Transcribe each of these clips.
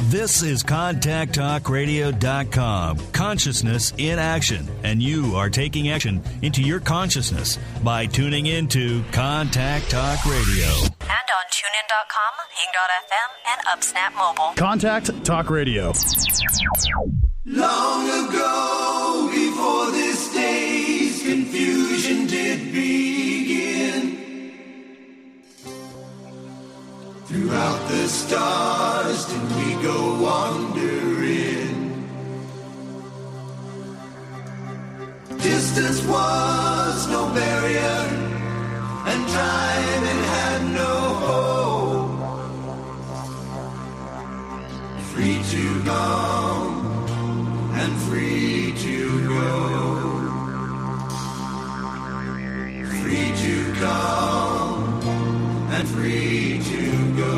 This is ContactTalkRadio.com. Consciousness in action. And you are taking action into your consciousness by tuning into Contact Talk Radio. And on TuneIn.com, Hing.fm, and UpSnap Mobile. Contact Talk Radio. Long ago, before this day's confusion did begin, throughout the stars did we go wandering. Distance was no barrier, and time it had no hope. Free to come and free to go. Free to come and free to go.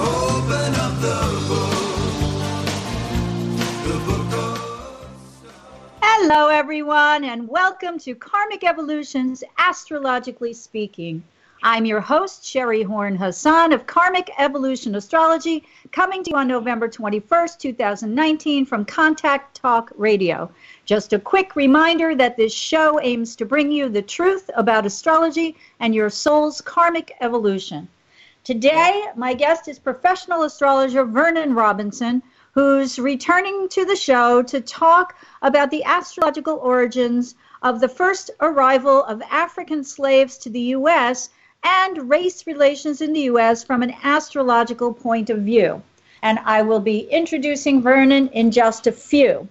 Open up the book of Hello, everyone, and welcome to Karmic Evolutions, Astrologically Speaking. I'm your host, Sherry Horn Hassan of Karmic Evolution Astrology, coming to you on November 21st, 2019 from Contact Talk Radio. Just a quick reminder that this show aims to bring you the truth about astrology and your soul's karmic evolution. Today, my guest is professional astrologer Vernon Robinson, who's returning to the show to talk about the astrological origins of the first arrival of African slaves to the U.S. and race relations in the U.S. from an astrological point of view. And I will be introducing Vernon in just a few.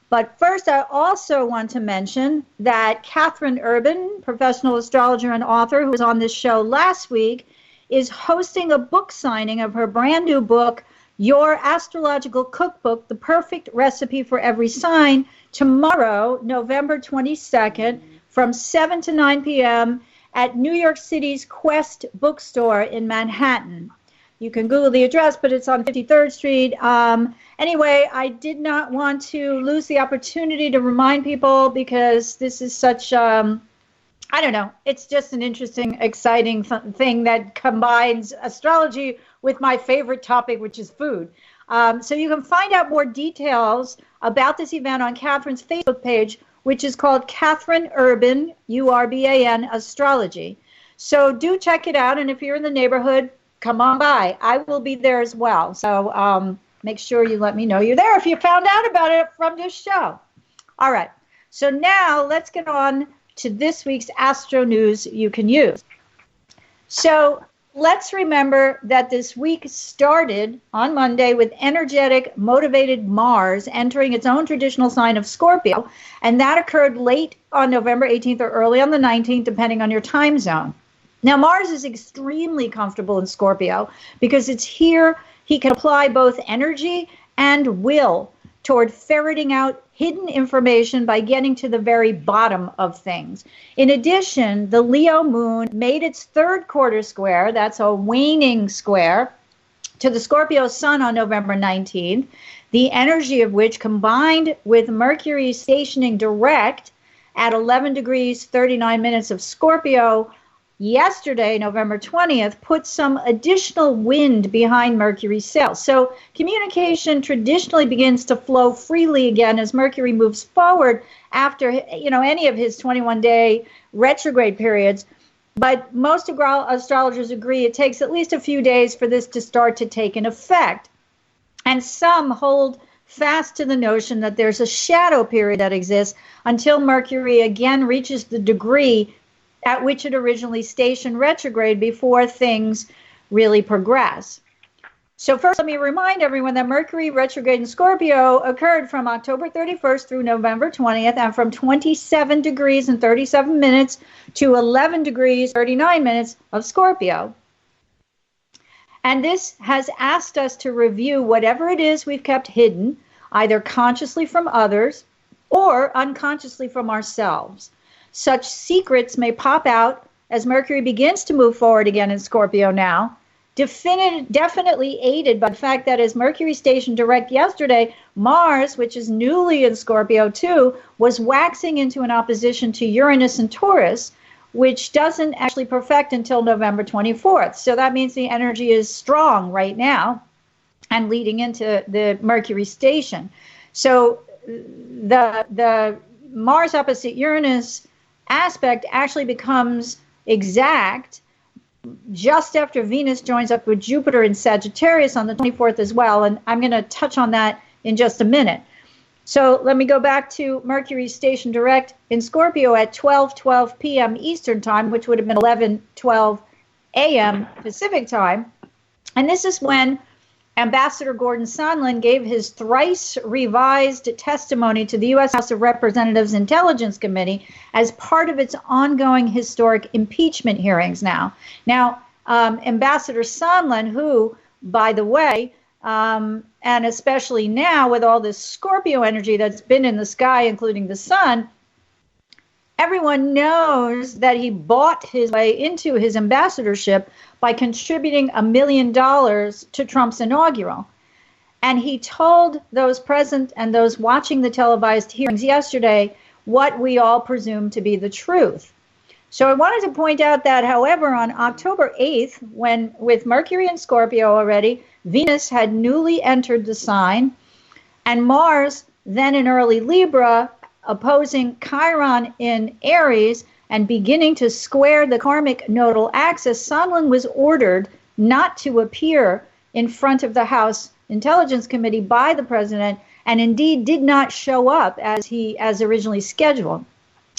But first, I also want to mention that Catherine Urban, professional astrologer and author who was on this show last week, is hosting a book signing of her brand new book, Your Astrological Cookbook, The Perfect Recipe for Every Sign, tomorrow, November 22nd, from 7 to 9 p.m., at New York City's Quest Bookstore in Manhattan. You can Google the address, but it's on 53rd Street. Anyway, I did not want to lose the opportunity to remind people because this is such, I don't know, it's just an interesting, exciting thing that combines astrology with my favorite topic, which is food. So you can find out more details about this event on Catherine's Facebook page, which is called Catherine Urban, U-R-B-A-N, Astrology. So do check it out, and if you're in the neighborhood, come on by. I will be there as well. So make sure you let me know you're there if you found out about it from this show. All right. So now let's get on to this week's Astro News you can use. So let's remember that this week started on Monday with energetic, motivated Mars entering its own traditional sign of Scorpio, and that occurred late on November 18th or early on the 19th, depending on your time zone. Now, Mars is extremely comfortable in Scorpio because it's here he can apply both energy and will toward ferreting out hidden information by getting to the very bottom of things. In addition, the Leo moon made its third quarter square, that's a waning square, to the Scorpio sun on November 19th, the energy of which combined with Mercury stationing direct at 11 degrees 39 minutes of Scorpio yesterday, November 20th, put some additional wind behind Mercury's sails. So communication traditionally begins to flow freely again as Mercury moves forward after, any of his 21-day retrograde periods. But most astrologers agree it takes at least a few days for this to start to take an effect. And some hold fast to the notion that there's a shadow period that exists until Mercury again reaches the degree at which it originally stationed retrograde before things really progress. So first, let me remind everyone that Mercury retrograde in Scorpio occurred from October 31st through November 20th, and from 27 degrees and 37 minutes to 11 degrees 39 minutes of Scorpio. And this has asked us to review whatever it is we've kept hidden, either consciously from others or unconsciously from ourselves. Such secrets may pop out as Mercury begins to move forward again in Scorpio now, definitely aided by the fact that as Mercury stationed direct yesterday, Mars, which is newly in Scorpio too, was waxing into an opposition to Uranus and Taurus, which doesn't actually perfect until November 24th. So that means the energy is strong right now and leading into the Mercury station. So the Mars opposite Uranus aspect actually becomes exact just after Venus joins up with Jupiter in Sagittarius on the 24th as well. And I'm going to touch on that in just a minute. So let me go back to Mercury station direct in Scorpio at 12:12 p.m. Eastern time, which would have been 11:12 a.m. Pacific time. And this is when Ambassador Gordon Sondland gave his thrice revised testimony to the U.S. House of Representatives Intelligence Committee as part of its ongoing historic impeachment hearings now. Now, Ambassador Sondland, who, by the way, and especially now with all this Scorpio energy that's been in the sky, including the sun, everyone knows that he bought his way into his ambassadorship by contributing $1 million to Trump's inaugural. And he told those present and those watching the televised hearings yesterday what we all presume to be the truth. So I wanted to point out that, however, on October 8th, when with Mercury in Scorpio already, Venus had newly entered the sign, and Mars, then in early Libra, opposing Chiron in Aries and beginning to square the karmic nodal axis, Sondland was ordered not to appear in front of the House Intelligence Committee by the president, and indeed did not show up as originally scheduled.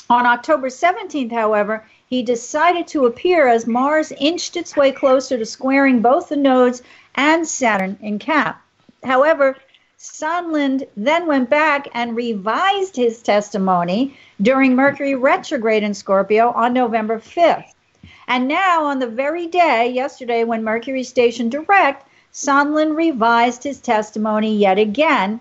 On October 17th, however, he decided to appear as Mars inched its way closer to squaring both the nodes and Saturn in Cap. However, Sondland then went back and revised his testimony during Mercury retrograde in Scorpio on November 5th. And now, on the very day, yesterday, when Mercury stationed direct, Sondland revised his testimony yet again,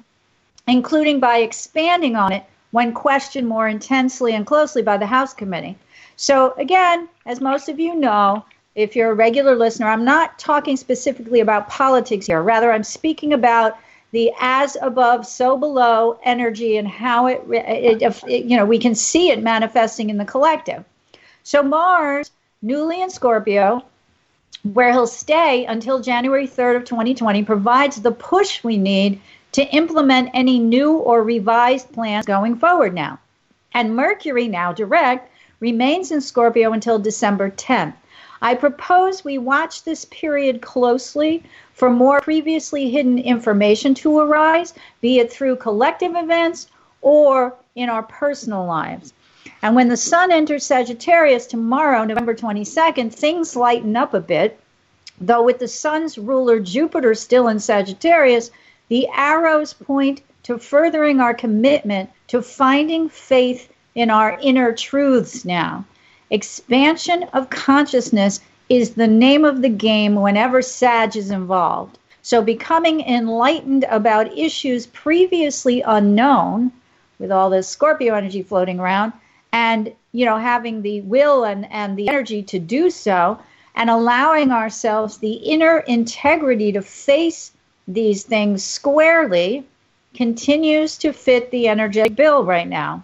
including by expanding on it when questioned more intensely and closely by the House Committee. So again, as most of you know, if you're a regular listener, I'm not talking specifically about politics here. Rather, I'm speaking about the as above, so below energy and how it we can see it manifesting in the collective. So Mars, newly in Scorpio, where he'll stay until January 3rd of 2020, provides the push we need to implement any new or revised plans going forward now. And Mercury, now direct, remains in Scorpio until December 10th. I propose we watch this period closely for more previously hidden information to arise, be it through collective events or in our personal lives. And when the sun enters Sagittarius tomorrow, November 22nd, things lighten up a bit, though with the sun's ruler Jupiter still in Sagittarius, the arrows point to furthering our commitment to finding faith in our inner truths now. Expansion of consciousness is the name of the game whenever Sag is involved. So becoming enlightened about issues previously unknown, with all this Scorpio energy floating around, and having the will and the energy to do so, and allowing ourselves the inner integrity to face these things squarely, continues to fit the energetic bill right now.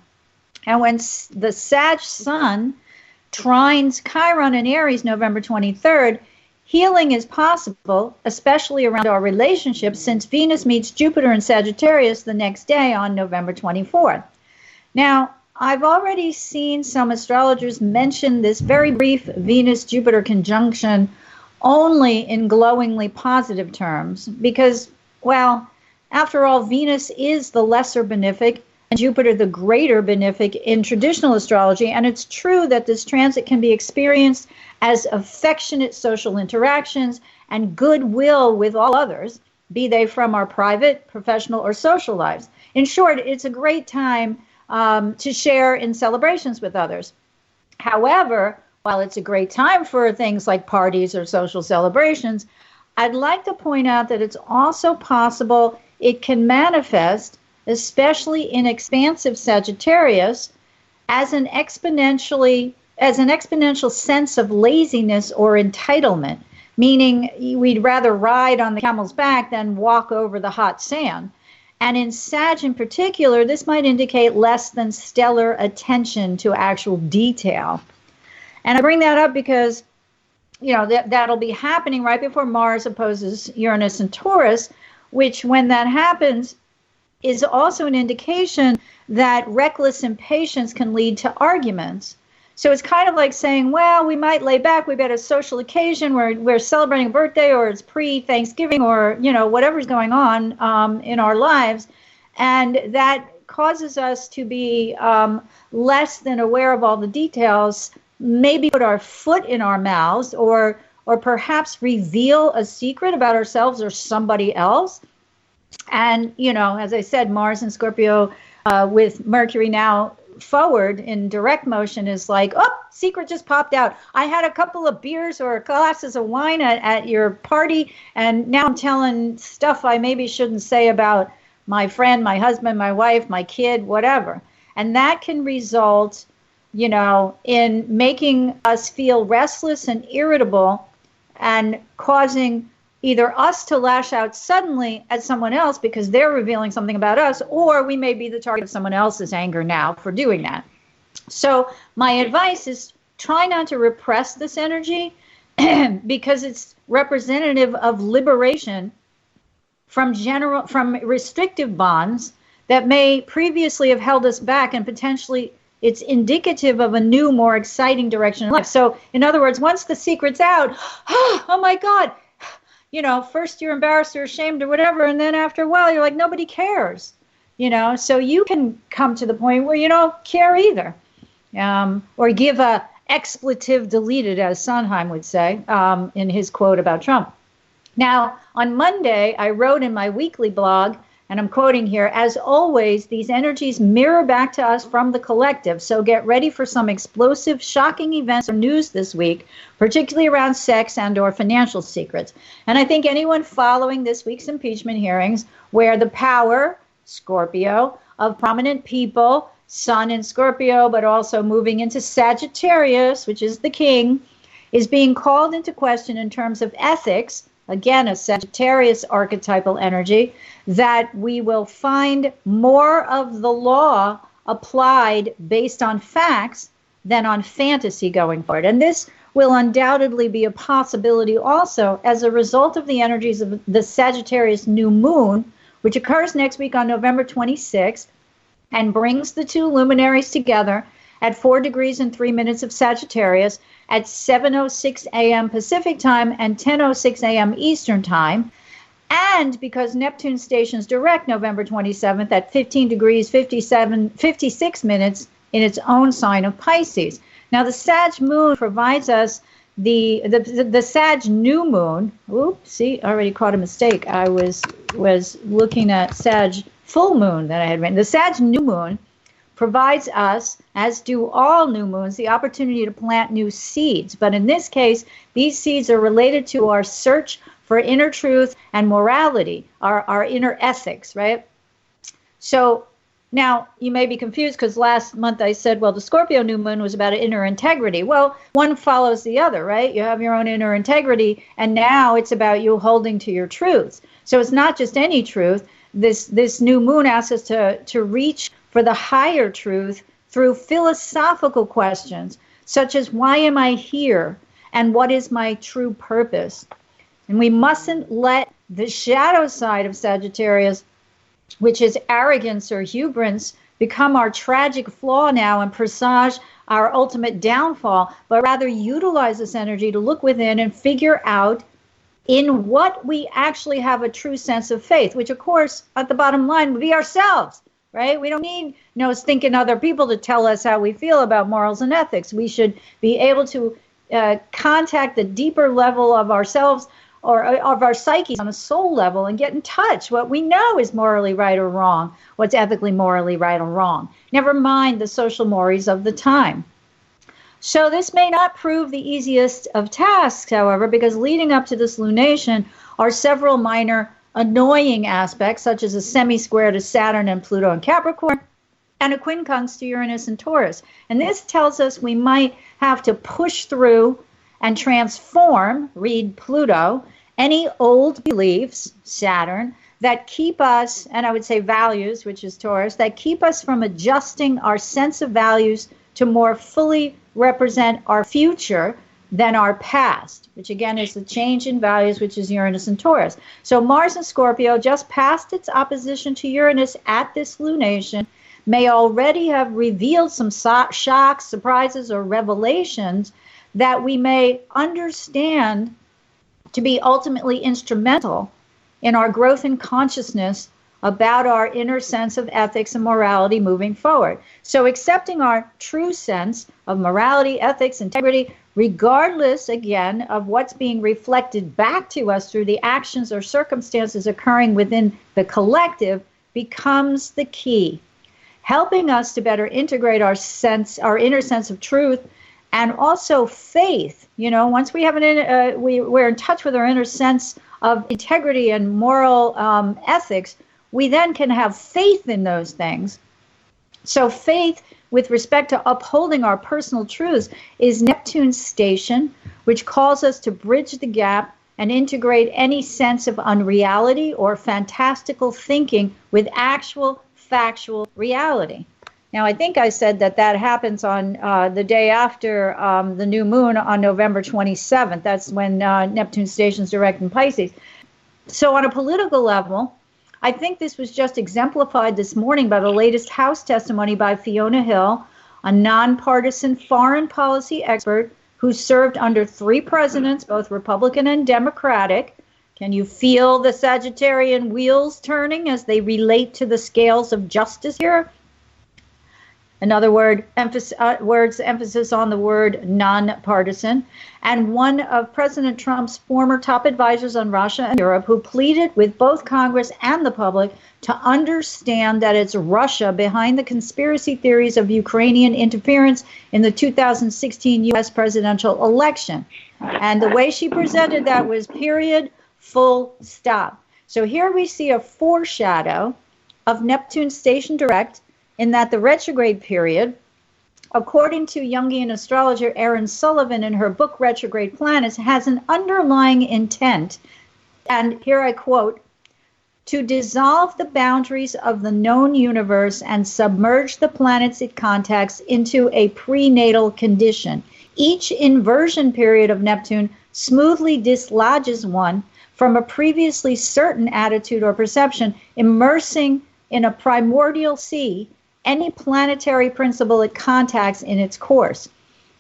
And when the Sag Sun trines Chiron in Aries November 23rd, healing is possible, especially around our relationships, since Venus meets Jupiter in Sagittarius the next day on November 24th. Now, I've already seen some astrologers mention this very brief Venus-Jupiter conjunction only in glowingly positive terms because, well, after all, Venus is the lesser benefic and Jupiter the greater benefic in traditional astrology, and it's true that this transit can be experienced as affectionate social interactions and goodwill with all others, be they from our private, professional, or social lives. In short, it's a great time to share in celebrations with others. However, while it's a great time for things like parties or social celebrations, I'd like to point out that it's also possible it can manifest, especially in expansive Sagittarius, as an exponential sense of laziness or entitlement, meaning we'd rather ride on the camel's back than walk over the hot sand. And in Sag in particular, this might indicate less than stellar attention to actual detail. And I bring that up because, that'll be happening right before Mars opposes Uranus and Taurus, which when that happens is also an indication that reckless impatience can lead to arguments. So it's kind of like saying, well, we might lay back, we've got a social occasion where we're celebrating a birthday, or it's pre-Thanksgiving, or, whatever's going on in our lives. And that causes us to be less than aware of all the details, maybe put our foot in our mouths, or perhaps reveal a secret about ourselves or somebody else. And, as I said, Mars and Scorpio with Mercury now forward in direct motion is like, oh, secret just popped out. I had a couple of beers or glasses of wine at your party, and now I'm telling stuff I maybe shouldn't say about my friend, my husband, my wife, my kid, whatever. And that can result, in making us feel restless and irritable and causing either us to lash out suddenly at someone else because they're revealing something about us, or we may be the target of someone else's anger now for doing that. So my advice is try not to repress this energy because it's representative of liberation from restrictive bonds that may previously have held us back, and potentially it's indicative of a new, more exciting direction in life. So in other words, once the secret's out, oh my God, first you're embarrassed or ashamed or whatever, and then after a while you're like, nobody cares, so you can come to the point where you don't care either, or give a expletive deleted, as Sondheim would say in his quote about Trump. Now, on Monday, I wrote in my weekly blog, and I'm quoting here, as always, these energies mirror back to us from the collective, so get ready for some explosive, shocking events or news this week, particularly around sex and or financial secrets. And I think anyone following this week's impeachment hearings, where the power, Scorpio, of prominent people, Sun in Scorpio, but also moving into Sagittarius, which is the king, is being called into question in terms of ethics, again, a Sagittarius archetypal energy, that we will find more of the law applied based on facts than on fantasy going forward. And this will undoubtedly be a possibility also as a result of the energies of the Sagittarius new moon, which occurs next week on November 26th and brings the two luminaries together at 4 degrees and 3 minutes of Sagittarius at 7:06 a.m. Pacific time and 10:06 a.m. Eastern time. And because Neptune stations direct November 27th at 15 degrees 56 minutes in its own sign of Pisces. Now the Sag moon provides us the Sag new moon. Oops, see, I already caught a mistake. I was looking at Sag full moon that I had written. The Sag new moon provides us, as do all new moons, the opportunity to plant new seeds. But in this case, these seeds are related to our search for inner truth and morality, our inner ethics, right? So now you may be confused because last month I said, well, the Scorpio new moon was about inner integrity. Well, one follows the other, right? You have your own inner integrity, and now it's about you holding to your truths. So it's not just any truth. This new moon asks us to reach for the higher truth through philosophical questions, such as why am I here and what is my true purpose? And we mustn't let the shadow side of Sagittarius, which is arrogance or hubris, become our tragic flaw now and presage our ultimate downfall, but rather utilize this energy to look within and figure out in what we actually have a true sense of faith, which of course at the bottom line would be ourselves. Right? We don't need stinking other people to tell us how we feel about morals and ethics. We should be able to contact the deeper level of ourselves or of our psyches on a soul level and get in touch. What we know is morally right or wrong, what's ethically morally right or wrong. Never mind the social mores of the time. So this may not prove the easiest of tasks, however, because leading up to this lunation are several minor annoying aspects, such as a semi-square to Saturn and Pluto and Capricorn, and a quincunx to Uranus and Taurus. And this tells us we might have to push through and transform, read Pluto, any old beliefs, Saturn, that keep us, and I would say values, which is Taurus, that keep us from adjusting our sense of values to more fully represent our future than our past, which again is the change in values, which is Uranus and Taurus. So Mars in Scorpio, just past its opposition to Uranus at this lunation, may already have revealed some shocks, surprises, or revelations that we may understand to be ultimately instrumental in our growth in consciousness about our inner sense of ethics and morality moving forward. So accepting our true sense of morality, ethics, integrity, regardless, again, of what's being reflected back to us through the actions or circumstances occurring within the collective, becomes the key, helping us to better integrate our inner sense of truth and also faith. You know, once we have we're in touch with our inner sense of integrity and moral ethics, we then can have faith in those things. So faith with respect to upholding our personal truths is Neptune's station, which calls us to bridge the gap and integrate any sense of unreality or fantastical thinking with actual factual reality. Now, I think I said that happens on the day after the new moon on November 27th. That's when Neptune stations direct in Pisces. So on a political level, I think this was just exemplified this morning by the latest House testimony by Fiona Hill, a nonpartisan foreign policy expert who served under 3 presidents, both Republican and Democratic. Can you feel the Sagittarian wheels turning as they relate to the scales of justice here? In other words, emphasis on the word nonpartisan, and one of President Trump's former top advisors on Russia and Europe, who pleaded with both Congress and the public to understand that it's Russia behind the conspiracy theories of Ukrainian interference in the 2016 U.S. presidential election. And the way she presented that was period, full stop. So here we see a foreshadow of Neptune station direct, in that the retrograde period, according to Jungian astrologer Erin Sullivan in her book Retrograde Planets, has an underlying intent, and here I quote, to dissolve the boundaries of the known universe and submerge the planets it contacts into a prenatal condition. Each inversion period of Neptune smoothly dislodges one from a previously certain attitude or perception, immersing in a primordial sea any planetary principle it contacts in its course.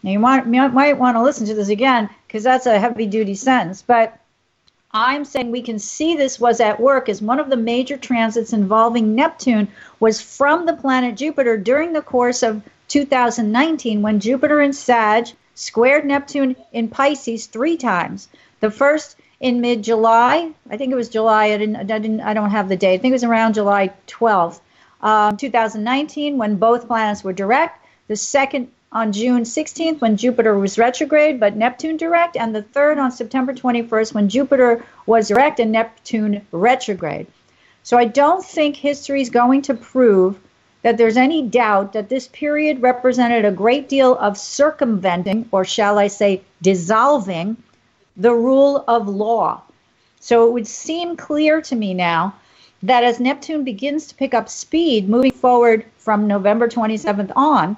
Now, you might want to listen to this again, because that's a heavy-duty sentence, but I'm saying we can see this was at work as one of the major transits involving Neptune was from the planet Jupiter during the course of 2019, when Jupiter in Sag squared Neptune in Pisces 3 times. The first in mid-July, I think it was July, I don't have the date, I think it was around July 12th. 2019, when both planets were direct, the second on June 16th, when Jupiter was retrograde, but Neptune direct, and the third on September 21st, when Jupiter was direct and Neptune retrograde. So I don't think history is going to prove that there's any doubt that this period represented a great deal of circumventing, or shall I say, dissolving, the rule of law. So it would seem clear to me now that as Neptune begins to pick up speed moving forward from November 27th on,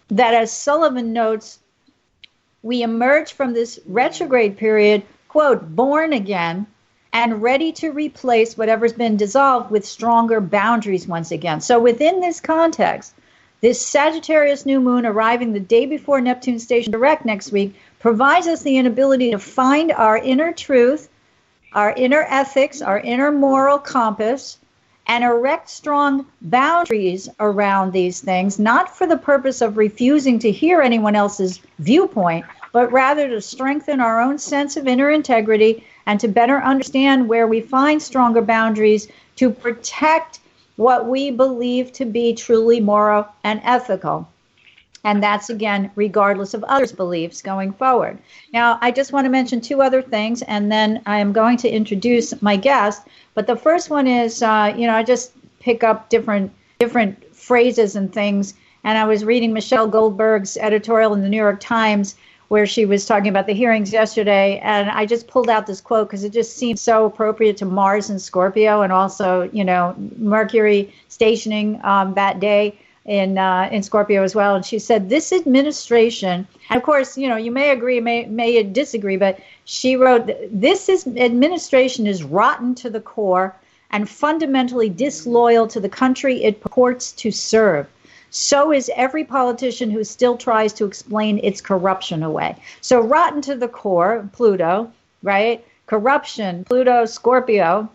that as Sullivan notes, we emerge from this retrograde period, quote, born again and ready to replace whatever's been dissolved with stronger boundaries once again. So within this context, this Sagittarius new moon arriving the day before Neptune station direct next week provides us the inability to find our inner truth, our inner ethics, our inner moral compass, and erect strong boundaries around these things, not for the purpose of refusing to hear anyone else's viewpoint, but rather to strengthen our own sense of inner integrity and to better understand where we find stronger boundaries to protect what we believe to be truly moral and ethical. And that's, again, regardless of others' beliefs going forward. Now, I just want to mention 2 other things, and then I am going to introduce my guest. But the first one is, I just pick up different phrases and things. And I was reading Michelle Goldberg's editorial in the New York Times, where she was talking about the hearings yesterday. And I just pulled out this quote because it just seems so appropriate to Mars and Scorpio, and also, Mercury stationing that day. in Scorpio as well. And she said, this administration, and of course, you may agree, may disagree, but she wrote, administration is rotten to the core and fundamentally disloyal to the country it purports to serve. So is every politician who still tries to explain its corruption away. So rotten to the core, Pluto, right? Corruption, Pluto, Scorpio,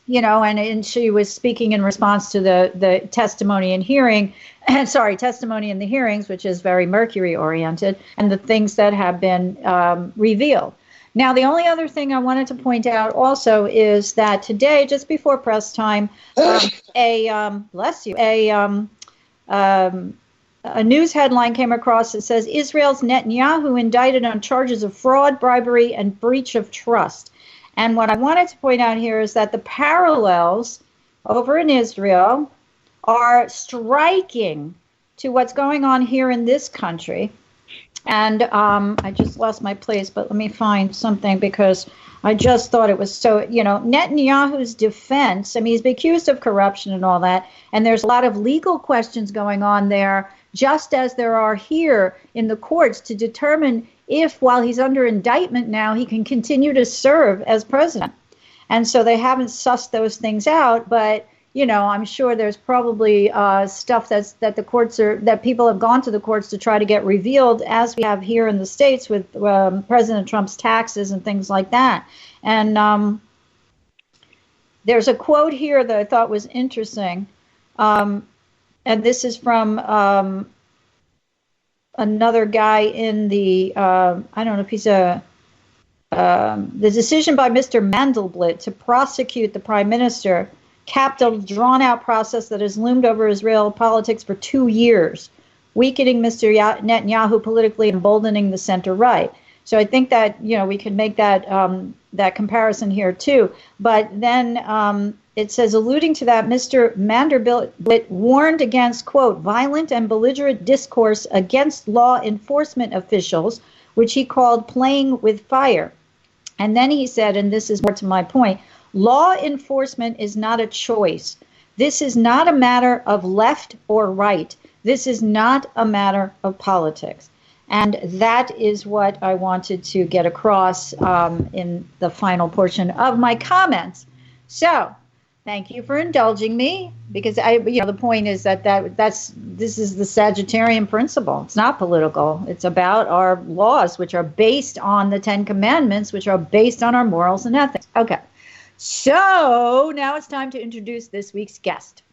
and she was speaking in response to the testimony and hearing, testimony in the hearings, which is very Mercury oriented, and the things that have been revealed. Now, the only other thing I wanted to point out also is that today, just before press time, a news headline came across that says Israel's Netanyahu indicted on charges of fraud, bribery, and breach of trust. And what I wanted to point out here is that the parallels over in Israel are striking to what's going on here in this country. And I just lost my place, but let me find something because I just thought it was so, Netanyahu's defense, he's been accused of corruption and all that, and there's a lot of legal questions going on there, just as there are here in the courts to determine if, while he's under indictment now, he can continue to serve as president. And so they haven't sussed those things out, but, I'm sure there's probably stuff that people have gone to the courts to try to get revealed, as we have here in the States with President Trump's taxes and things like that. And there's a quote here that I thought was interesting. And this is from another guy in the, I don't know if he's the decision by Mr. Mandelblit to prosecute the prime minister capped a drawn-out process that has loomed over Israel politics for 2 years, weakening Mr. Netanyahu politically, emboldening the center-right. So I think that, we can make that that comparison here too. But then it says, alluding to that, Mr. Mandelblit warned against, quote, violent and belligerent discourse against law enforcement officials, which he called playing with fire. And then he said, and this is more to my point, law enforcement is not a choice. This is not a matter of left or right. This is not a matter of politics. And that is what I wanted to get across in the final portion of my comments. So, thank you for indulging me, because the point is this is the Sagittarian principle. It's not political. It's about our laws, which are based on the Ten Commandments, which are based on our morals and ethics. Okay. So now it's time to introduce this week's guest.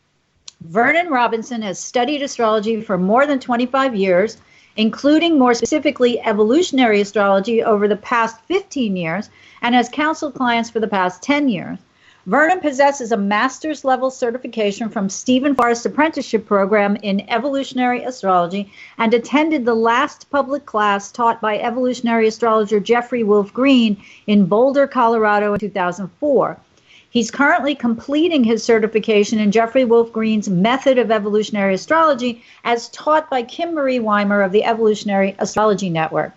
Vernon Robinson has studied astrology for more than 25 years, including more specifically evolutionary astrology over the past 15 years, and has counseled clients for the past 10 years. Vernon possesses a master's level certification from Stephen Forrest's apprenticeship program in evolutionary astrology and attended the last public class taught by evolutionary astrologer Jeffrey Wolf Green in Boulder, Colorado in 2004. He's currently completing his certification in Jeffrey Wolf Green's method of evolutionary astrology as taught by Kim Marie Weimer of the Evolutionary Astrology Network.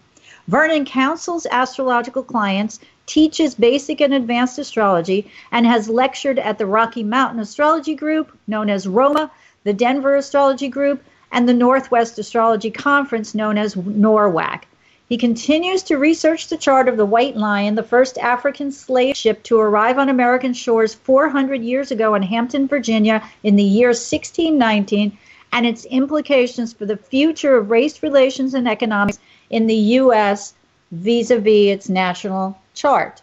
Vernon counsels astrological clients, teaches basic and advanced astrology, and has lectured at the Rocky Mountain Astrology Group, known as ROMA, the Denver Astrology Group, and the Northwest Astrology Conference, known as NORWAC. He continues to research the chart of the White Lion, the first African slave ship to arrive on American shores 400 years ago in Hampton, Virginia in the year 1619, and its implications for the future of race relations and economics in the U.S. vis-a-vis its national chart.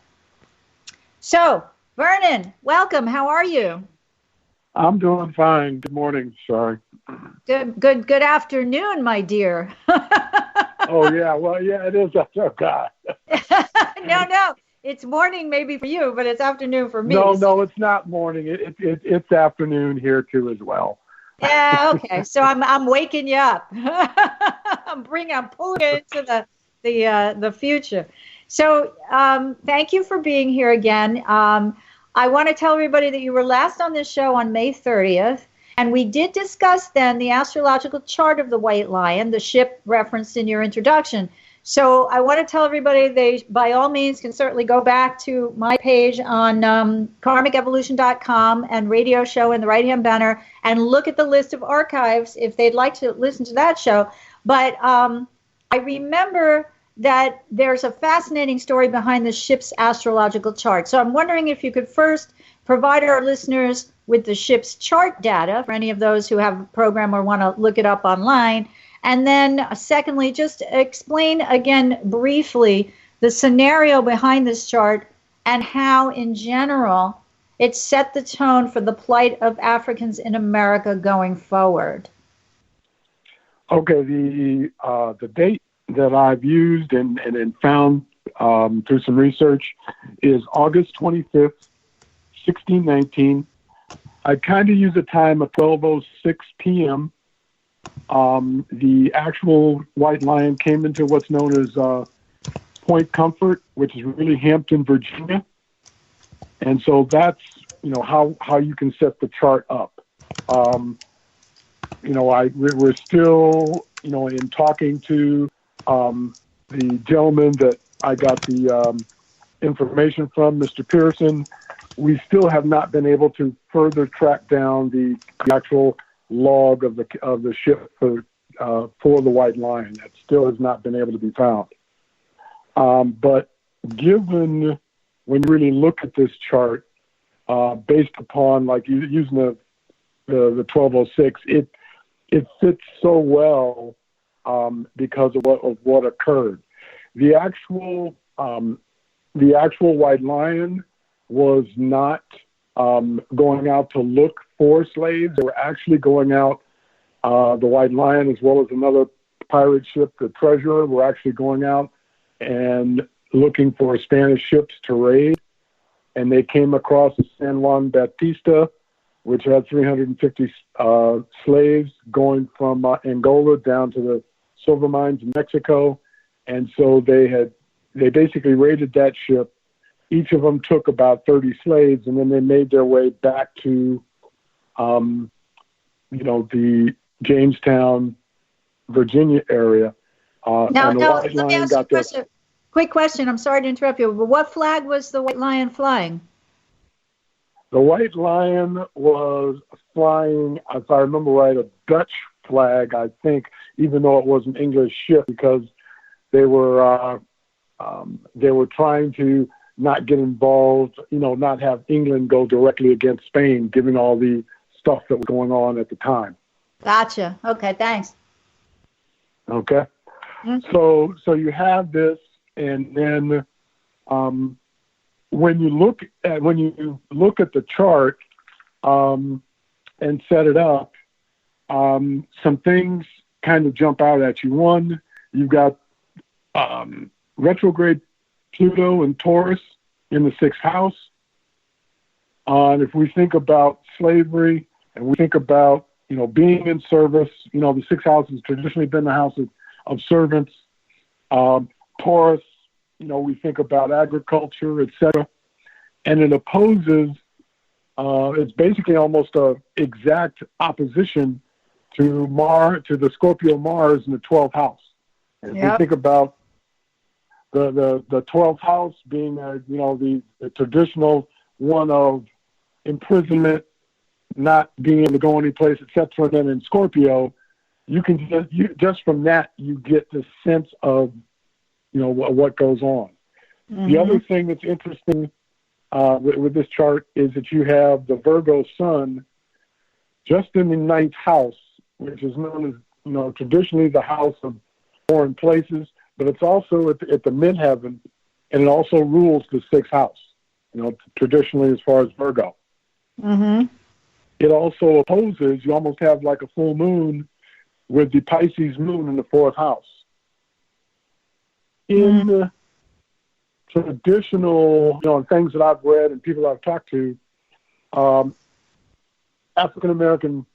So, Vernon, welcome. How are you? I'm doing fine. Good morning. Sorry. Good afternoon, my dear. Oh, yeah. Well, yeah, it is. Oh, God. No. It's morning maybe for you, but it's afternoon for me. No, it's not morning. It's afternoon here, too, as well. Yeah, okay. So I'm waking you up. I'm pulling you into the future. So thank you for being here again. I want to tell everybody that you were last on this show on May 30th, and we did discuss then the astrological chart of the White Lion, the ship referenced in your introduction. So I want to tell everybody they, by all means, can certainly go back to my page on karmicevolution.com and radio show in the right-hand banner and look at the list of archives if they'd like to listen to that show. But I remember that there's a fascinating story behind the ship's astrological chart. So I'm wondering if you could first provide our listeners with the ship's chart data for any of those who have a program or want to look it up online. And then secondly, just explain again briefly the scenario behind this chart and how in general it set the tone for the plight of Africans in America going forward. Okay, the date that I've used and found through some research is August 25th, 1619. I kind of use a time of 12:06 p.m. The actual white lion came into what's known as Point Comfort, which is really Hampton, Virginia. And so that's, how you can set the chart up. We're still, in talking to the gentleman that I got the information from, Mr. Pearson. We still have not been able to further track down the actual log of the ship for the white lion. That still has not been able to be found. But given when you really look at this chart, based upon like using the 1206, it fits so well because of what occurred. The actual white lion was not going out to look for slaves. They were actually going out. The White Lion, as well as another pirate ship, the Treasurer, were actually going out and looking for Spanish ships to raid. And they came across the San Juan Bautista, which had 350 slaves going from Angola down to the silver mines in Mexico. And so they basically raided that ship. Each of them took about 30 slaves, and then they made their way back to, the Jamestown, Virginia area. Now, let me ask you a question. Quick question. I'm sorry to interrupt you, but what flag was the White Lion flying? The White Lion was flying, if I remember right, a Dutch flag, I think, even though it was an English ship, because they were trying to not get involved, not have England go directly against Spain, given all the stuff that was going on at the time. Gotcha. Okay, thanks. Okay. Mm-hmm. So you have this, and then when you look at the chart and set it up, some things kind of jump out at you. One, you've got retrograde Pluto and Taurus in the 6th house. And if we think about slavery and we think about, being in service, the 6th house has traditionally been the house of servants. Taurus, we think about agriculture, etc. And it opposes, it's basically almost a exact opposition to the Scorpio Mars in the 12th house. And if we think about the 12th house being, the traditional one of imprisonment, not being able to go anyplace, etc. And then in Scorpio, you can just from that you get the sense of, what goes on. Mm-hmm. The other thing that's interesting with this chart is that you have the Virgo sun just in the 9th house, which is known as, traditionally the house of foreign places. But it's also at the midheaven, and it also rules the 6th house, traditionally as far as Virgo. Mm-hmm. It also opposes, you almost have like a full moon with the Pisces moon in the 4th house. In the traditional, things that I've read and people I've talked to, the African-American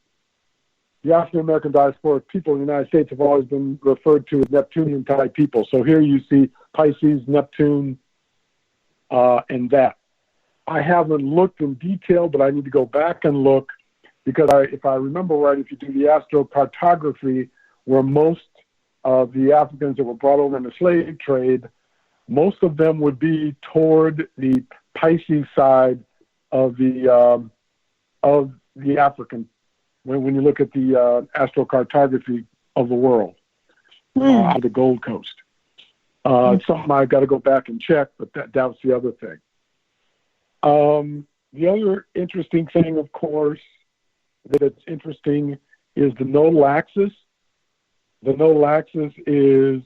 diasporic people in the United States have always been referred to as Neptunian-type people. So here you see Pisces, Neptune, and that. I haven't looked in detail, but I need to go back and look because if I remember right, if you do the astrocartography, where most of the Africans that were brought over in the slave trade, most of them would be toward the Pisces side of the African. When you look at the astrocartography of the world, of the Gold Coast. It's something I've got to go back and check, but that's the other thing. The other interesting thing, of course, that's interesting is the nodal axis. The nodal axis is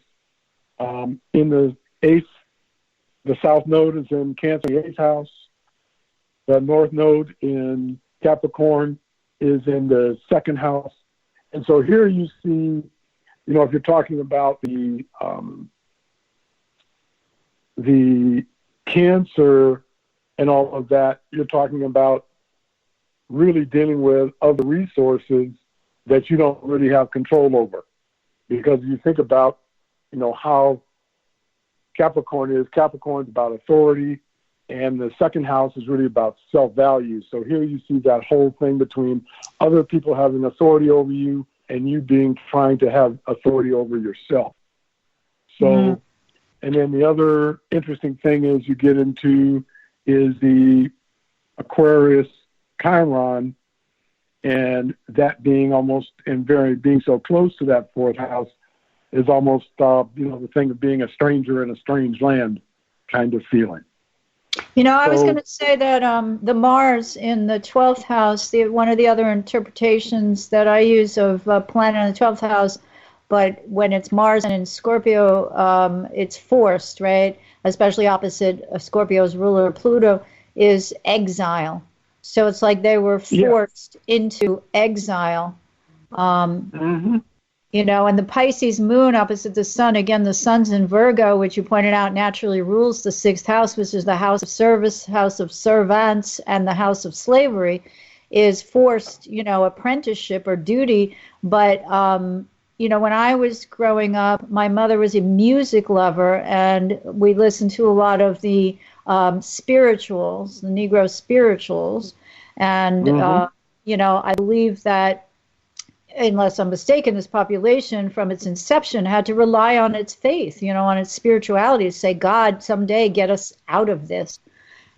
in the eighth. The south node is in Cancer, the eighth house. The north node in Capricorn is in the second house. And so here you see, if you're talking about the Cancer and all of that, you're talking about really dealing with other resources that you don't really have control over. Because you think about, how Capricorn's about authority, and the second house is really about self-value. So here you see that whole thing between other people having authority over you and you trying to have authority over yourself. So, and then the other interesting thing is you get into is the Aquarius Chiron, and that being almost being so close to that fourth house is almost, the thing of being a stranger in a strange land kind of feeling. I was going to say that the Mars in the 12th house, one of the other interpretations that I use of planet in the 12th house, but when it's Mars and in Scorpio, it's forced, right? Especially opposite Scorpio's ruler, Pluto, is exile. So it's like they were forced into exile. And the Pisces moon opposite the sun, again, the sun's in Virgo, which you pointed out naturally rules the sixth house, which is the house of service, house of servants, and the house of slavery, is forced, apprenticeship or duty. But, when I was growing up, my mother was a music lover, and we listened to a lot of the spirituals, the Negro spirituals. And, I believe that, unless I'm mistaken, this population from its inception had to rely on its faith, on its spirituality to say, God, someday get us out of this.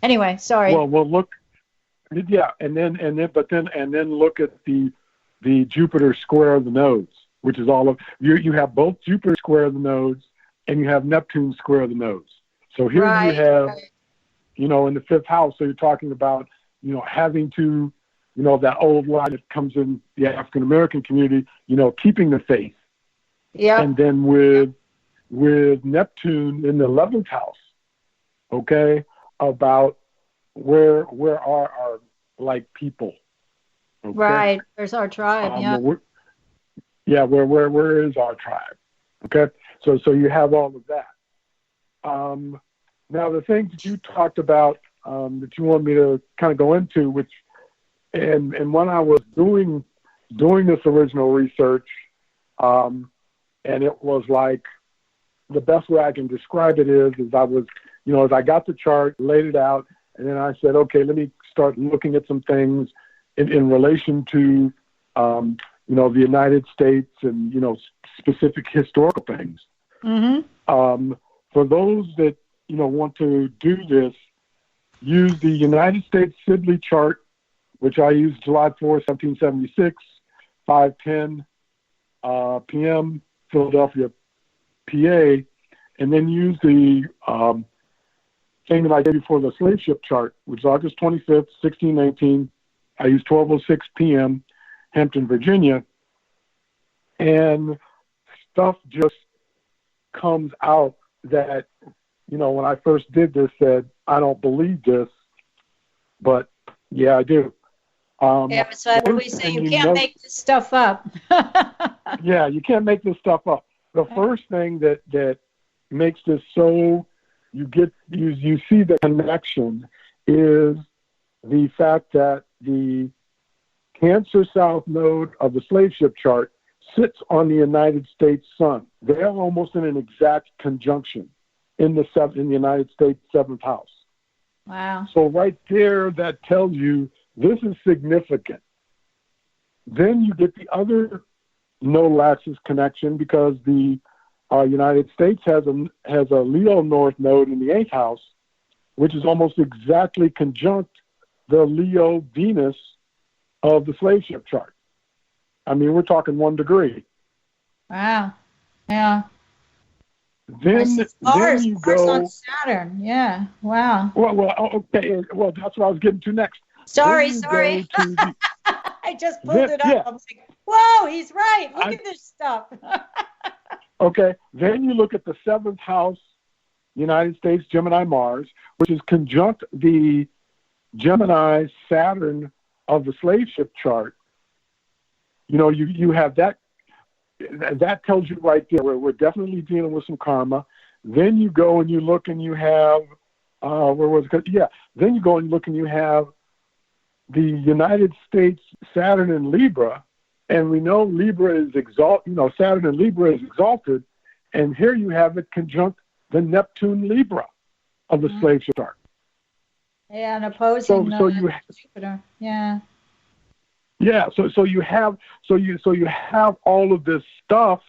Anyway, sorry. Well, look, yeah, and then look at the Jupiter square of the nodes, which is all of you have both Jupiter square of the nodes and you have Neptune square of the nodes. So here you have, in the fifth house. So you're talking about, having to, that old line that comes in the African American community, keeping the faith. Yeah. And then with Neptune in the 11th house, okay, about where are our people? Okay? Right. There's our tribe. Where is our tribe? Okay. So you have all of that. Now the things that you talked about that you want me to kind of go into, which and when I was doing this original research, and it was like the best way I can describe it is I was, as I got the chart, laid it out, and then I said, okay, let me start looking at some things in relation to, the United States and, specific historical things. Mm-hmm. For those that, want to do this, use the United States Sibley chart, which I used July 4th, 1776, 5:10 p.m., Philadelphia, PA, and then use the thing that I gave you for the slave ship chart, which is August 25th, 1619. I used 12:06 p.m., Hampton, Virginia, and stuff just comes out that, when I first did this, said, I don't believe this, but yeah, I do. So I always say you can't make this stuff up. Yeah, you can't make this stuff up. The first thing that makes this so you see the connection is the fact that the Cancer South node of the slave ship chart sits on the United States sun. They're almost in an exact conjunction in the United States 7th house. Wow. So right there, that tells you this is significant. Then you get the other nodal axis connection because the United States has a Leo North node in the 8th house, which is almost exactly conjunct the Leo Venus of the slave ship chart. I mean, we're talking 1 degree. Wow. Yeah. Then Mars you go on Saturn. Yeah. Wow. Well, okay. Well, that's what I was getting to next. Sorry. I just pulled it up. Yeah. I was like, whoa, he's right. Look at this stuff. Okay. Then you look at the 7th house, United States, Gemini, Mars, which is conjunct the Gemini, Saturn of the slave ship chart. You know, you have that. That tells you right there we're definitely dealing with some karma. Then you go and you look and you have, where was it? Yeah. Then you go and look and you have the United States, Saturn and Libra. And we know Libra is Saturn and Libra is exalted. And here you have it conjunct the Neptune Libra of the slave ship chart. Yeah, and opposing Jupiter. Yeah. Yeah, so you have all of this stuff,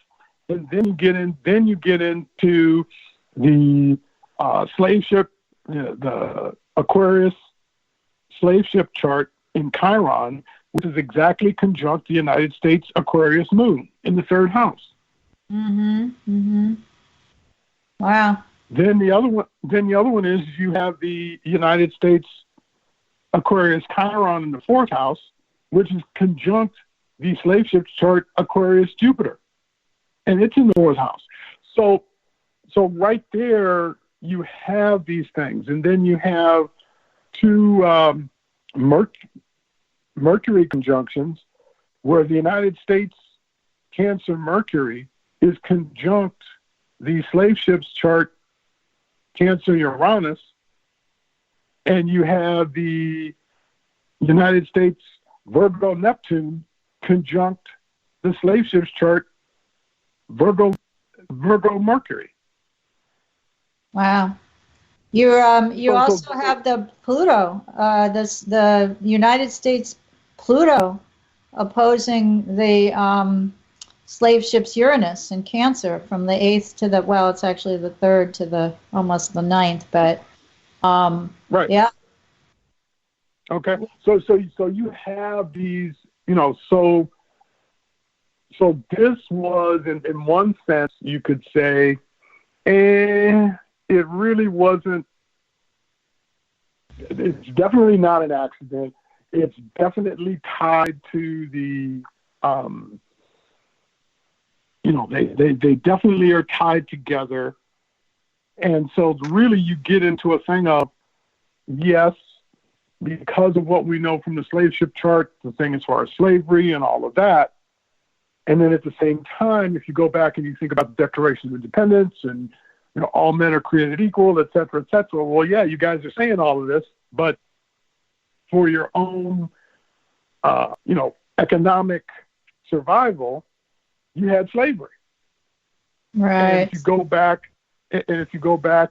and then you get into the slave ship, the Aquarius slave ship chart in Chiron, which is exactly conjunct the United States Aquarius moon in the 3rd house. Wow. Then the other one is you have the United States Aquarius Chiron in the 4th house, which is conjunct the slave ship chart Aquarius Jupiter, and it's in the 4th house. So right there you have these things, and then you have 2 Mercury conjunctions, where the United States Cancer Mercury is conjunct the slave ships chart Cancer Uranus, and you have the United States Virgo Neptune conjunct the slave ships chart Virgo Mercury. Wow. You also have the Pluto, the United States Pluto opposing the slave ships Uranus and Cancer from the 8th to it's actually the 3rd to almost the 9th, but right. Yeah. Okay. So you have these, so this was in one sense you could say, it really wasn't. It's definitely not an accident. It's definitely tied to the, they definitely are tied together. And so really you get into a thing of, yes, because of what we know from the slave ship chart, the thing as far as slavery and all of that. And then at the same time, if you go back and you think about the Declaration of Independence and, all men are created equal, et cetera, et cetera. Well, yeah, you guys are saying all of this, but for your own, economic survival, you had slavery. Right. And if you go back,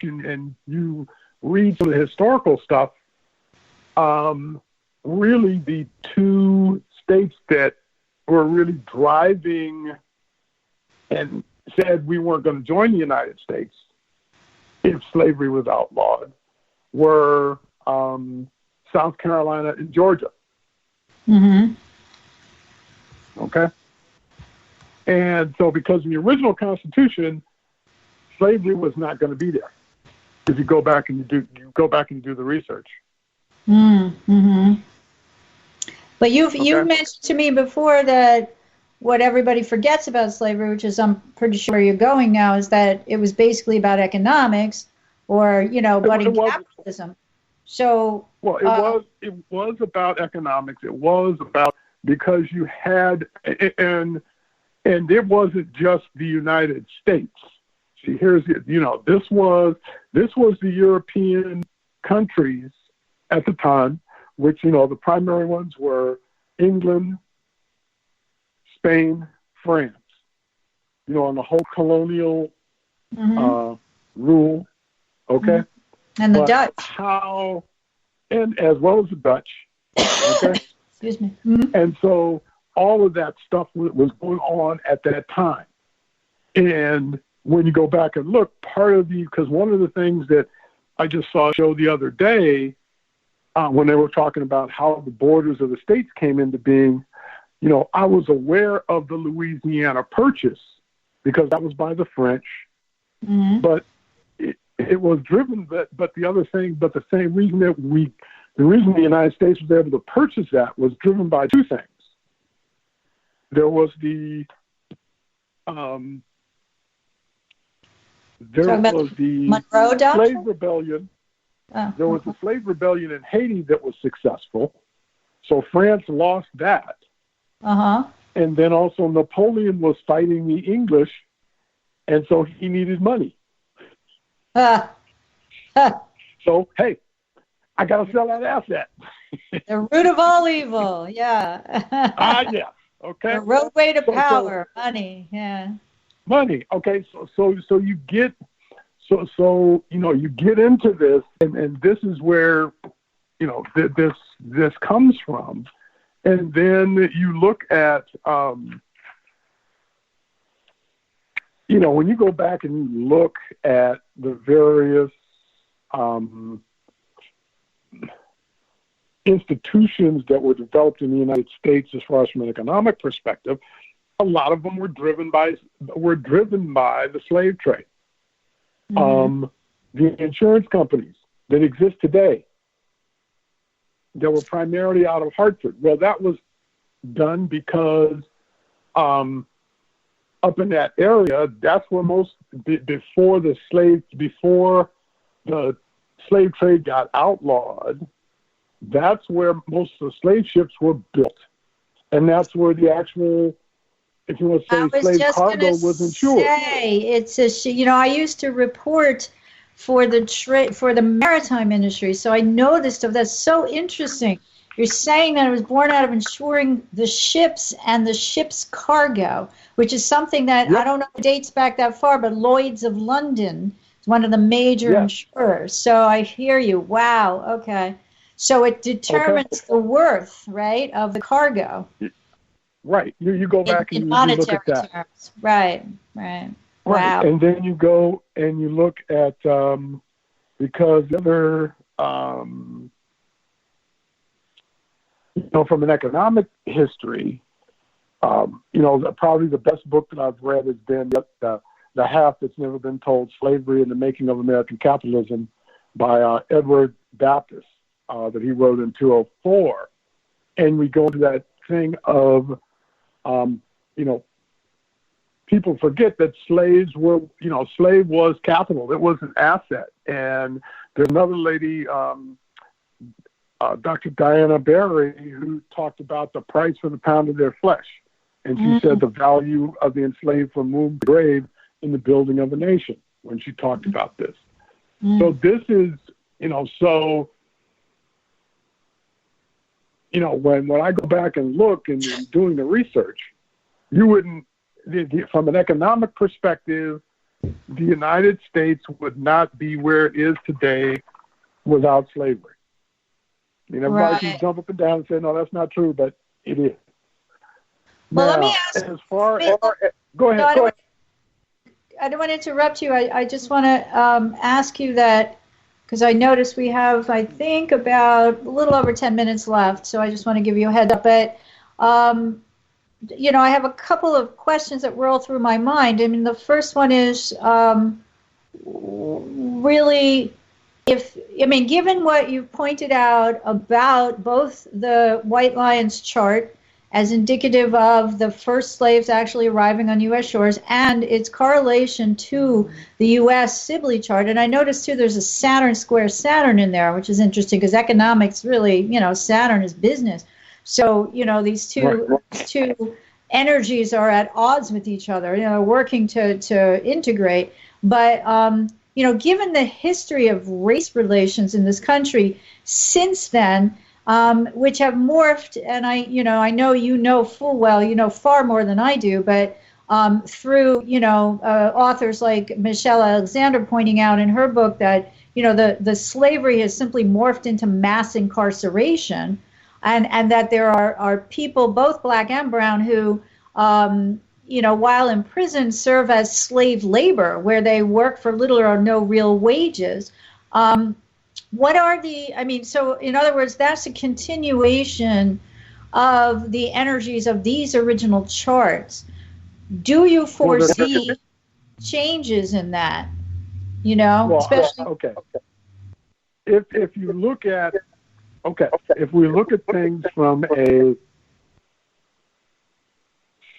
and you read some of the historical stuff, really the 2 states that were really driving and said we weren't going to join the United States if slavery was outlawed were South Carolina and Georgia. Okay? And so because in the original Constitution, slavery was not going to be there. If you go back and you do the research. But you've mentioned to me before that what everybody forgets about slavery, which is I'm pretty sure you're going now, is that it was basically about economics or budding capitalism. So it was about economics. It was about because you had and it wasn't just the United States. See, here's it. This was the European countries at the time, which the primary ones were England, Spain, France. On the whole colonial rule. Okay. And the Dutch. And as well as the Dutch. Okay. Excuse me. And so all of that stuff was going on at that time. And when you go back and look, because one of the things that I just saw a show the other day, when they were talking about how the borders of the states came into being, I was aware of the Louisiana Purchase because that was by the French, but it was driven, but the same reason the reason the United States was able to purchase that was driven by two things. There was the Monroe Doctrine? slave rebellion. There was a slave rebellion in Haiti that was successful. So France lost that. And then also Napoleon was fighting the English, and so he needed money. So, hey, I got to sell that asset. The root of all evil, yeah. Yeah. Okay. The roadway to power, money, yeah. Money. Okay. So you get you get into this, and this is where this comes from, and then you look at when you go back and you look at the various institutions that were developed in the United States as far as from an economic perspective, a lot of them were driven by the slave trade. The insurance companies that exist today, that were primarily out of Hartford. Well, that was done because up in that area, that's where before the slave trade got outlawed, that's where most of the slave ships were built. And that's where the actual, if you want to say, slave cargo was insured. I used to report for the maritime industry, so I know this stuff. That's so interesting. You're saying that it was born out of insuring the ships and the ship's cargo, which is something that I don't know if it dates back that far, but Lloyd's of London is one of the major insurers. So I hear you. Wow. Okay. So it determines the worth, right, of the cargo. Right. You go back and you look at that. Terms. Right. Wow. And then you go and you look at, because the other, from an economic history, probably the best book that I've read has been The Half That's Never Been Told, Slavery and the Making of American Capitalism by Edward Baptist, that he wrote in 2004. And we go to that thing of, people forget that slave was capital. It was an asset. And there's another lady, Dr. Diana Berry, who talked about the price for the pound of their flesh. And she said the value of the enslaved from womb to grave in the building of a nation when she talked about this. So this is, when I go back and look and doing the research, you wouldn't, from an economic perspective, the United States would not be where it is today without slavery. Everybody can jump up and down and say, no, that's not true, but it is. Well, let me ask. Go ahead. I don't want to interrupt you. I just want to ask you that, because I noticed we have, I think, about a little over 10 minutes left, so I just want to give you a heads up. But, I have a couple of questions that roll through my mind. I mean, the first one is really, given what you pointed out about both the White Lions chart as indicative of the first slaves actually arriving on U.S. shores and its correlation to the U.S. Sibley chart. And I noticed, too, there's a Saturn square Saturn in there, which is interesting because economics really, Saturn is business. So, these two energies are at odds with each other, working to integrate. But, given the history of race relations in this country since then, which have morphed, and I know full well, far more than I do, but through, authors like Michelle Alexander pointing out in her book that, the slavery has simply morphed into mass incarceration, and that there are people, both black and brown, who, while in prison, serve as slave labor, where they work for little or no real wages. What are so in other words, that's a continuation of the energies of these original charts. Do you foresee changes in that? Especially. Okay. If you look at, if we look at things from a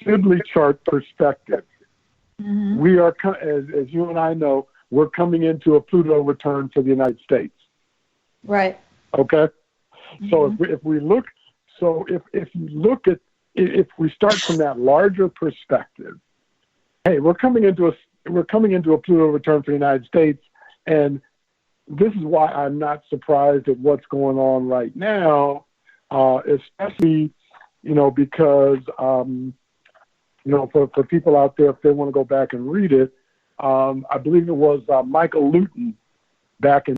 Sibley chart perspective, we are, as you and I know, we're coming into a Pluto return for the United States. Right. Okay. So if we look at, if we start from that larger perspective, hey, we're coming into a Pluto return for the United States, and this is why I'm not surprised at what's going on right now, especially, because, for people out there, if they want to go back and read it, I believe it was Michael Luton back in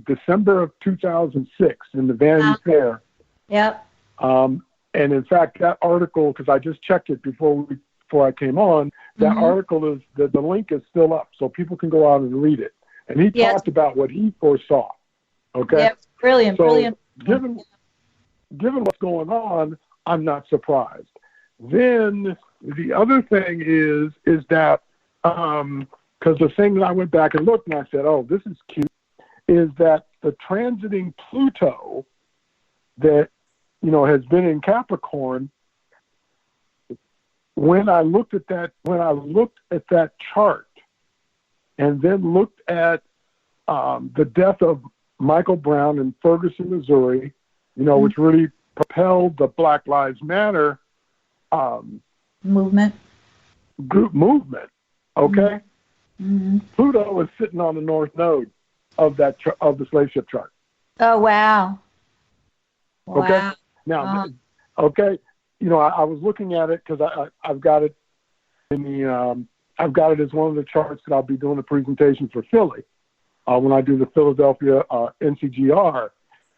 December of 2006 in the Vanity Fair. Yep. And in fact, that article, because I just checked it before I came on, that article is the link is still up, so people can go out and read it. And he talked about what he foresaw. Okay. Yep. Brilliant. Given what's going on, I'm not surprised. Then the other thing is that because the thing that I went back and looked and I said, oh, this is cute, is that the transiting Pluto that has been in Capricorn. When I looked at that chart, and then looked at the death of Michael Brown in Ferguson, Missouri, which really propelled the Black Lives Matter movement. Okay, Pluto is sitting on the north node of the slave ship chart. Oh wow! Okay, now okay, I was looking at it because I've got it in the. I've got it as one of the charts that I'll be doing a presentation for Philly when I do the Philadelphia NCGR.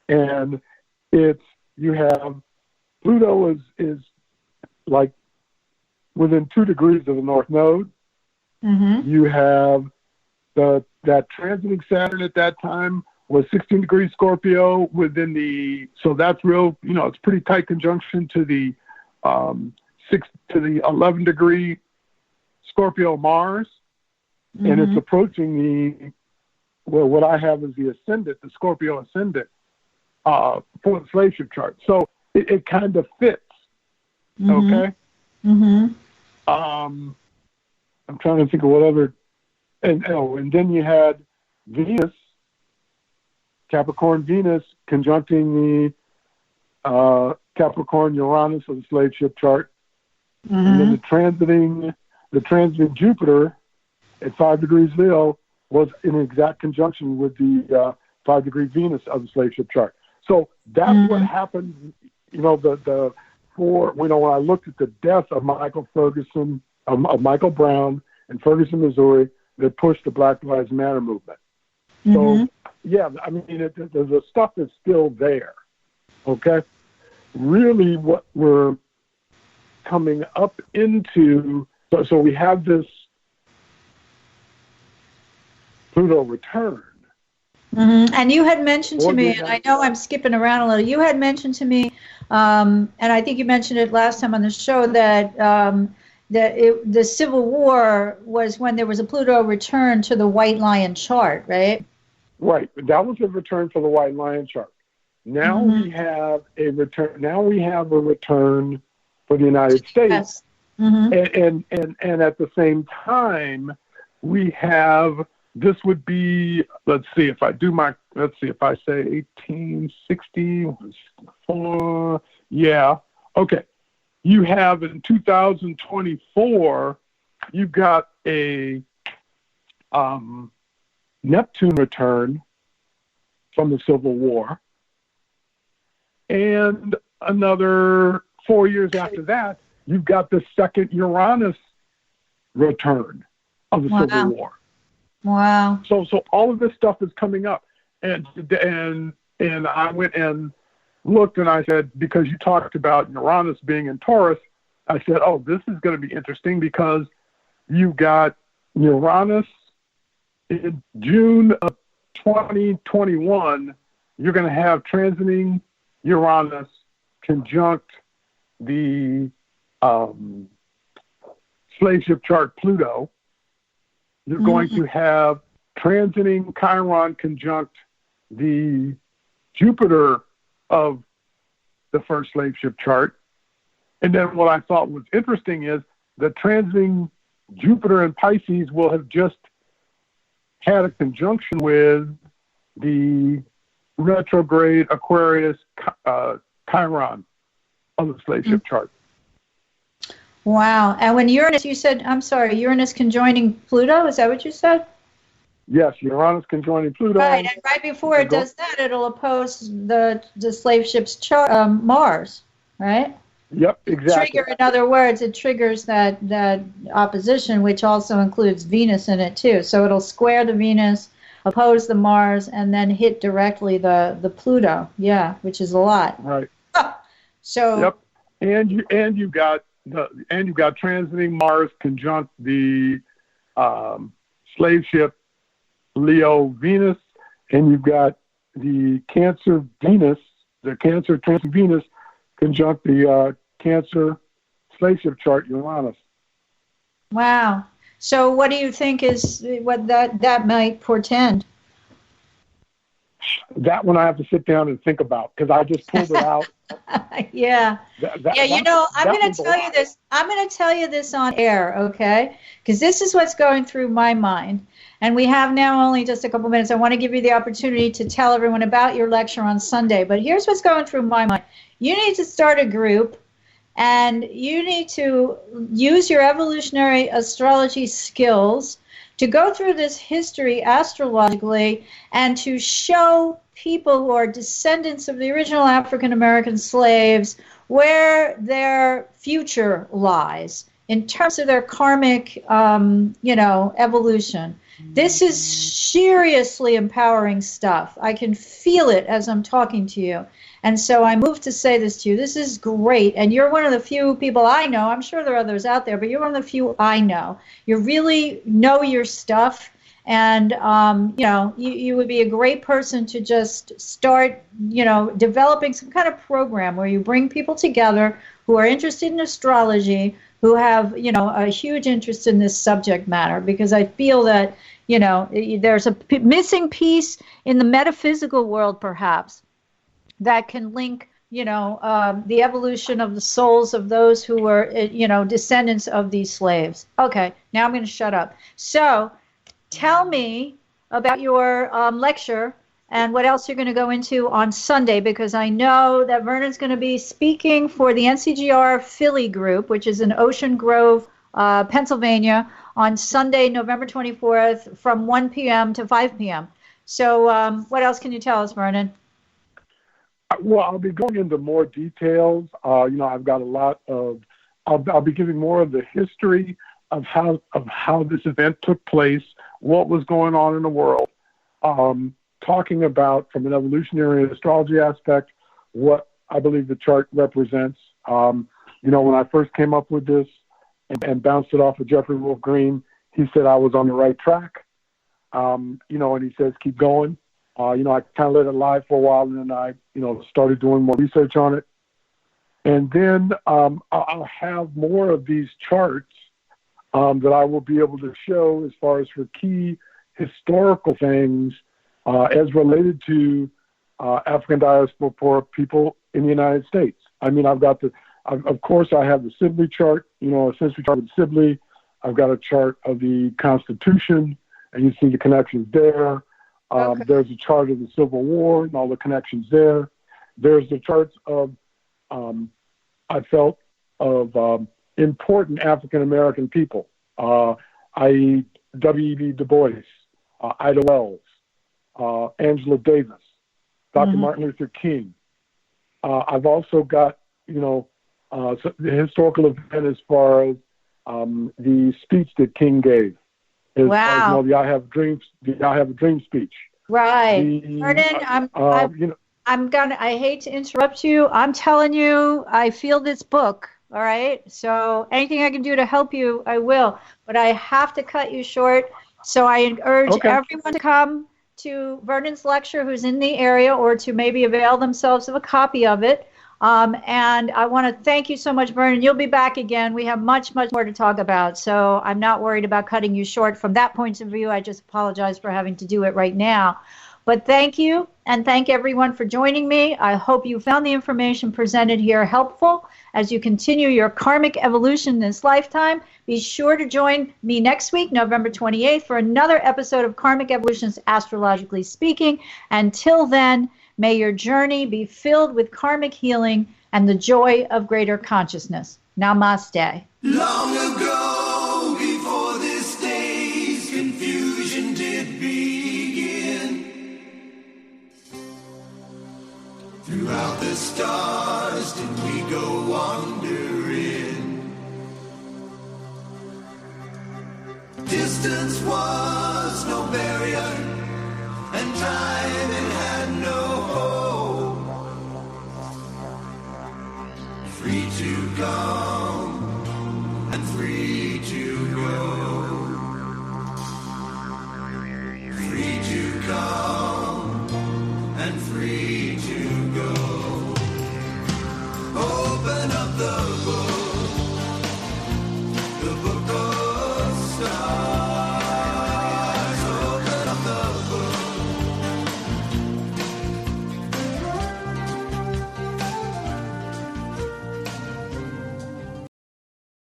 And you have Pluto is like within 2 degrees of the North Node. You have that transiting Saturn at that time was 16 degrees Scorpio so that's real, it's pretty tight conjunction to the 11 degree Scorpio Mars, and it's approaching what I have is the ascendant, the Scorpio ascendant, for the slave ship chart. So it kind of fits. Okay. I'm trying to think of what other, and then you had Venus, Capricorn Venus conjuncting the Capricorn Uranus of the slave ship chart, and then the transiting Jupiter at 5 degrees Leo was in exact conjunction with the 5 degree Venus of the slave ship chart. So that's what happened. When I looked at the death of Michael Brown in Ferguson, Missouri, that pushed the Black Lives Matter movement. So the stuff is still there. Okay, really, what we're coming up into. So we have this Pluto return. And you had mentioned to me, and I know I'm skipping around a little, you had mentioned to me, and I think you mentioned it last time on the show, that the Civil War was when there was a Pluto return to the White Lion chart, right? Right. That was a return for the White Lion chart. Now we have a return. Now we have a return for the United States. Yes. And at the same time, we have, this would be, let's see if I say 1864, yeah, okay. You have in 2024, you've got a Neptune return from the Civil War, and another 4 years after that, you've got the second Uranus return of the Civil War. Wow. So all of this stuff is coming up. And I went and looked and I said, because you talked about Uranus being in Taurus, I said, oh, this is going to be interesting because you got Uranus in June of 2021. You're going to have transiting Uranus conjunct the slave ship chart Pluto. You're going to have transiting Chiron conjunct the Jupiter of the first slave ship chart. And then what I thought was interesting is the transiting Jupiter in Pisces will have just had a conjunction with the retrograde Aquarius Chiron of the slave ship chart. Wow. And when Uranus, you said, I'm sorry, Uranus conjoining Pluto, is that what you said? Yes, Uranus conjoining Pluto. Right, and right before it does that, it'll oppose the slave ship's Mars, right? Yep, exactly. Trigger, in other words, it triggers that opposition, which also includes Venus in it too. So it'll square the Venus, oppose the Mars, and then hit directly the Pluto. Yeah, which is a lot. Right. So. Yep, and you got transiting Mars conjunct the slave ship Leo Venus, and you've got the Cancer Venus, the Cancer transit Venus conjunct the Cancer slave ship chart Uranus. Wow. So what do you think is what that might portend? That one I have to sit down and think about because I just pulled it out. Yeah. I'm going to tell you this. I'm going to tell you this on air, okay? Because this is what's going through my mind. And we have now only just a couple minutes. I want to give you the opportunity to tell everyone about your lecture on Sunday. But here's what's going through my mind. You need to start a group, and you need to use your evolutionary astrology skills to go through this history astrologically and to show people who are descendants of the original African American slaves where their future lies in terms of their karmic, evolution. This is seriously empowering stuff. I can feel it as I'm talking to you. And so I moved to say this to you. This is great. And you're one of the few people I know. I'm sure there are others out there, but you're one of the few I know. You really know your stuff. And, you would be a great person to just start, developing some kind of program where you bring people together who are interested in astrology, who have, a huge interest in this subject matter, because I feel that, there's a missing piece in the metaphysical world, perhaps, that can link, the evolution of the souls of those who were, descendants of these slaves. Okay, now I'm going to shut up. So tell me about your lecture and what else you're going to go into on Sunday, because I know that Vernon's going to be speaking for the NCGR Philly group, which is in Ocean Grove, Pennsylvania, on Sunday, November 24th from 1 p.m. to 5 p.m. So what else can you tell us, Vernon? Well, I'll be going into more details. I've got a lot of, I'll be giving more of the history of how this event took place, what was going on in the world, talking about, from an evolutionary astrology aspect, what I believe the chart represents. When I first came up with this and bounced it off of Jeffrey Wolf Green, he said I was on the right track. And he says, keep going. I kind of let it lie for a while, and then I, started doing more research on it. And then I'll have more of these charts that I will be able to show as far as for key historical things as related to African diaspora people in the United States. I mean, of course, I have the Sibley chart, a century chart of Sibley. I've got a chart of the Constitution, and you see the connections there. Okay. There's a chart of the Civil War and all the connections there. There's the charts of, I felt, of important African American people, i.e. W.E.B. Du Bois, Ida Wells, Angela Davis, Dr. Martin Luther King. I've also got, the historical event as far as the speech that King gave. Wow. The I Have a Dream speech. Right. Vernon, I hate to interrupt you. I'm telling you, I feel this book All right. So anything I can do to help you, I will. But I have to cut you short. So I urge everyone to come to Vernon's lecture who's in the area, or to maybe avail themselves of a copy of it. And I want to thank you so much, Vernon. You'll be back again. We have much, much more to talk about. So I'm not worried about cutting you short from that point of view. I just apologize for having to do it right now. But thank you, and thank everyone for joining me. I hope you found the information presented here helpful as you continue your karmic evolution this lifetime. Be sure to join me next week, November 28th, for another episode of Karmic Evolutions, Astrologically Speaking. Until then, may your journey be filled with karmic healing and the joy of greater consciousness. Namaste. Long ago, before this day's confusion did begin, throughout the stars did we go wandering. Distance was no barrier, and time it had no hope. Free to go.